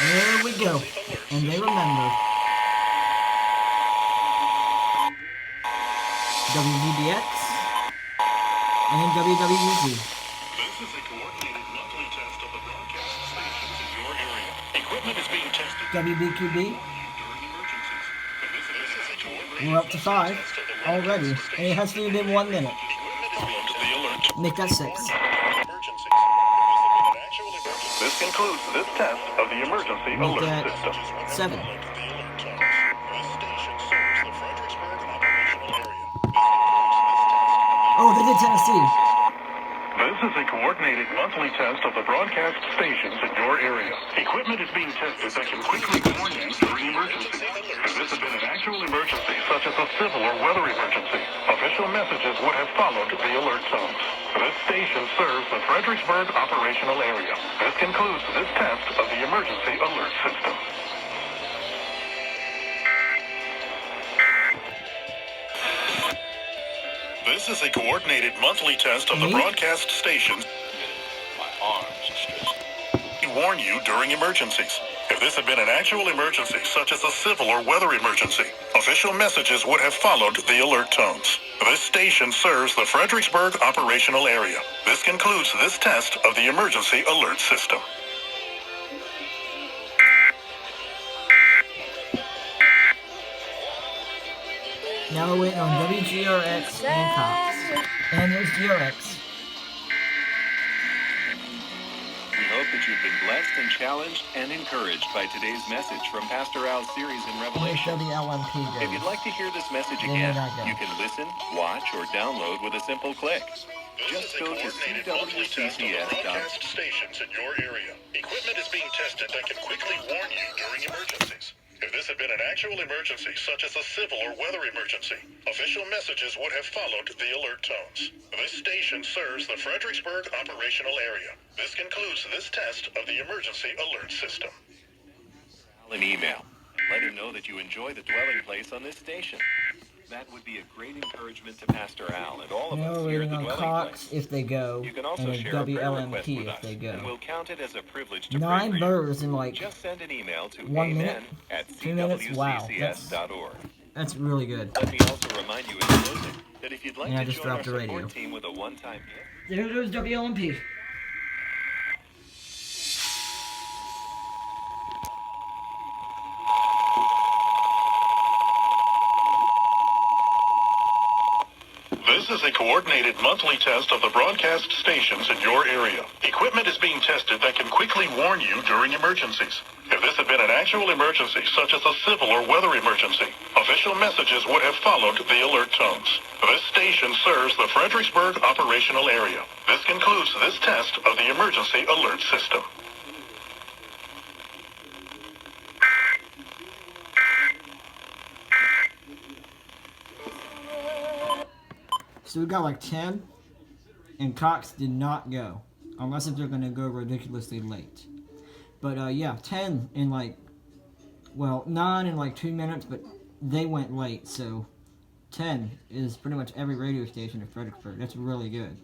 There we go. And they remember. WVBX and WWUG. This is a coordinated monthly test of the broadcast stations in your area. Equipment is being tested WBQB. during emergencies. This is a coordinated We're up to 5 already. And it has to be in 1 minute. Make that 6. This concludes this test of the emergency Make alert that system. 7. Oh, they did Tennessee. This is a coordinated monthly test of the broadcast stations in your area. Equipment is being tested that can quickly warn you during emergencies. If this had been an actual emergency, such as a civil or weather emergency, official messages would have followed the alert tones. This station serves the Fredericksburg operational area. This concludes this test of the emergency alert system. This is a coordinated monthly test of the broadcast stations. My arms to warn you during emergencies. If this had been an actual emergency, such as a civil or weather emergency, official messages would have followed the alert tones. This station serves the Fredericksburg operational area. This concludes this test of the emergency alert system. Now we're waiting on WGRX and Cox. And there's GRX. We hope that you've been blessed and challenged and encouraged by today's message from Pastor Al's series in Here's Revelation. WLMP If you'd like to hear this message They may again, not go. you can listen, watch, or download with a simple click. Just go to cwccs.org. Stations in your area. Equipment is being tested that can quickly warn you during emergencies. If this had been an actual emergency, such as a civil or weather emergency, official messages would have followed the alert tones. This station serves the Fredericksburg operational area. This concludes this test of the emergency alert system. An email. Let him know that you enjoy the dwelling place on this station. That would be a great encouragement to Pastor Al and all of Now us we're here at waiting the on dwelling Cox place. if they go, You can also and a share a prayer request WLMP with if us, they and go. we'll count it as a privilege to 9 pray for you. birds in like Just send an email to 1 minute, 2 minutes. Wow, cwccs.org. that's really good. Let me also remind you in closing that if you'd like And I to just join our dropped the radio. support team with a one-time gift, There goes WLMP. This is a coordinated monthly test of the broadcast stations in your area. Equipment is being tested that can quickly warn you during emergencies. If this had been an actual emergency, such as a civil or weather emergency, official messages would have followed the alert tones. This station serves the Fredericksburg operational area. This concludes this test of the emergency alert system. So we got like 10, and Cox did not go, unless if they're going to go ridiculously late. But yeah, 10 in like, well, 9 in like 2 minutes, but they went late, so 10 is pretty much every radio station in Fredericksburg. That's really good.